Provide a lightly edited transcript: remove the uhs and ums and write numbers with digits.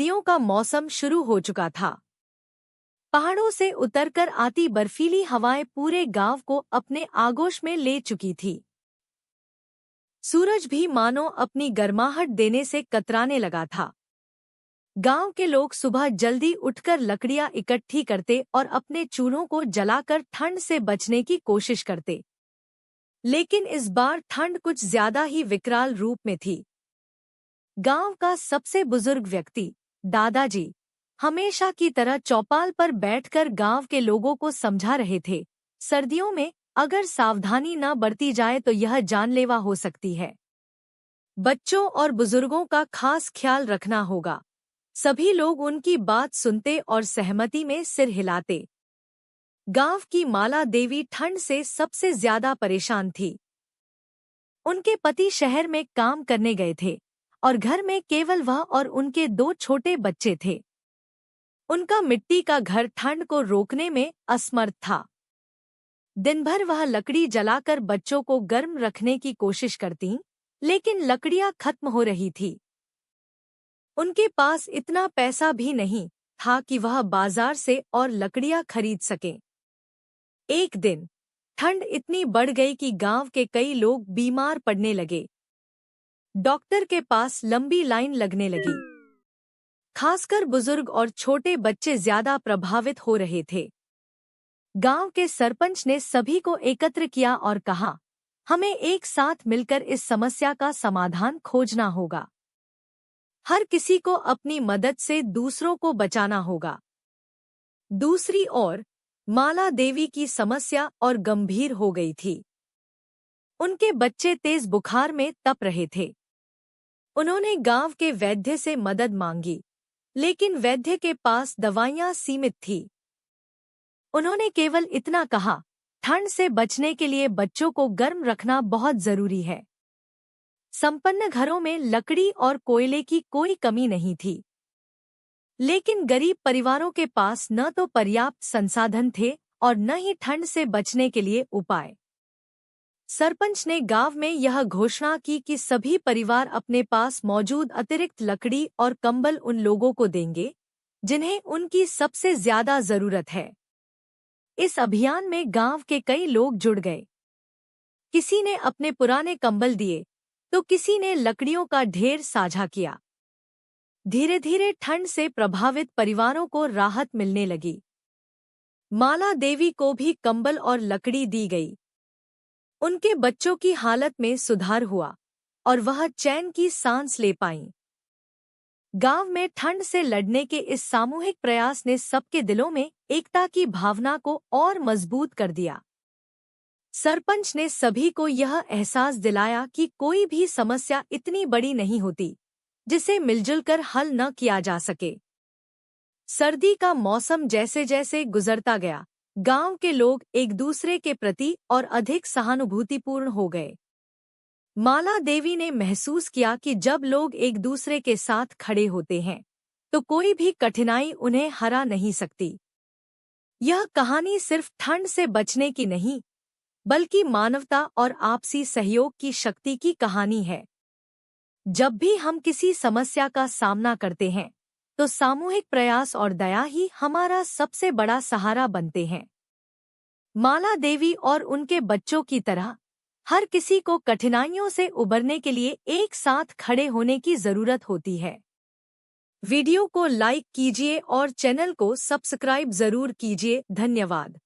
सर्दियों का मौसम शुरू हो चुका था। पहाड़ों से उतरकर आती बर्फीली हवाएं पूरे गांव को अपने आगोश में ले चुकी थी। सूरज भी मानो अपनी गर्माहट देने से कतराने लगा था। गांव के लोग सुबह जल्दी उठकर लकड़ियां इकट्ठी करते और अपने चूल्हों को जलाकर ठंड से बचने की कोशिश करते। लेकिन इस बार ठंड कुछ ज्यादा ही विकराल रूप में थी। गांव का सबसे बुजुर्ग व्यक्ति दादाजी हमेशा की तरह चौपाल पर बैठकर गांव के लोगों को समझा रहे थे, सर्दियों में अगर सावधानी न बरती जाए तो यह जानलेवा हो सकती है। बच्चों और बुजुर्गों का खास ख्याल रखना होगा। सभी लोग उनकी बात सुनते और सहमति में सिर हिलाते। गांव की माला देवी ठंड से सबसे ज्यादा परेशान थी। उनके पति शहर में काम करने गए थे और घर में केवल वह और उनके 2 छोटे बच्चे थे। उनका मिट्टी का घर ठंड को रोकने में असमर्थ था। दिन भर वह लकड़ी जलाकर बच्चों को गर्म रखने की कोशिश करती, लेकिन लकड़ियां खत्म हो रही थी। उनके पास इतना पैसा भी नहीं था कि वह बाजार से और लकड़ियां खरीद सकें। एक दिन ठंड इतनी बढ़ गई कि गांव के कई लोग बीमार पड़ने लगे। डॉक्टर के पास लंबी लाइन लगने लगी। खासकर बुजुर्ग और छोटे बच्चे ज्यादा प्रभावित हो रहे थे। गांव के सरपंच ने सभी को एकत्र किया और कहा, हमें एक साथ मिलकर इस समस्या का समाधान खोजना होगा। हर किसी को अपनी मदद से दूसरों को बचाना होगा। दूसरी ओर माला देवी की समस्या और गंभीर हो गई थी। उनके बच्चे तेज बुखार में तप रहे थे। उन्होंने गांव के वैद्य से मदद मांगी, लेकिन वैद्य के पास दवाइयां सीमित थी। उन्होंने केवल इतना कहा, ठंड से बचने के लिए बच्चों को गर्म रखना बहुत जरूरी है। संपन्न घरों में लकड़ी और कोयले की कोई कमी नहीं थी, लेकिन गरीब परिवारों के पास न तो पर्याप्त संसाधन थे और न ही ठंड से बचने के लिए उपाय। सरपंच ने गांव में यह घोषणा की कि सभी परिवार अपने पास मौजूद अतिरिक्त लकड़ी और कंबल उन लोगों को देंगे जिन्हें उनकी सबसे ज्यादा जरूरत है। इस अभियान में गांव के कई लोग जुड़ गए। किसी ने अपने पुराने कंबल दिए तो किसी ने लकड़ियों का ढेर साझा किया। धीरे धीरे ठंड से प्रभावित परिवारों को राहत मिलने लगी। माला देवी को भी कंबल और लकड़ी दी गई। उनके बच्चों की हालत में सुधार हुआ और वह चैन की सांस ले पाईं। गांव में ठंड से लड़ने के इस सामूहिक प्रयास ने सबके दिलों में एकता की भावना को और मजबूत कर दिया। सरपंच ने सभी को यह एहसास दिलाया कि कोई भी समस्या इतनी बड़ी नहीं होती जिसे मिलजुल कर हल न किया जा सके। सर्दी का मौसम जैसे जैसे गुजरता गया, गांव के लोग एक दूसरे के प्रति और अधिक सहानुभूतिपूर्ण हो गए। माला देवी ने महसूस किया कि जब लोग एक दूसरे के साथ खड़े होते हैं तो कोई भी कठिनाई उन्हें हरा नहीं सकती। यह कहानी सिर्फ ठंड से बचने की नहीं, बल्कि मानवता और आपसी सहयोग की शक्ति की कहानी है। जब भी हम किसी समस्या का सामना करते हैं तो सामूहिक प्रयास और दया ही हमारा सबसे बड़ा सहारा बनते हैं। माला देवी और उनके बच्चों की तरह हर किसी को कठिनाइयों से उबरने के लिए एक साथ खड़े होने की जरूरत होती है। वीडियो को लाइक कीजिए और चैनल को सब्सक्राइब जरूर कीजिए। धन्यवाद।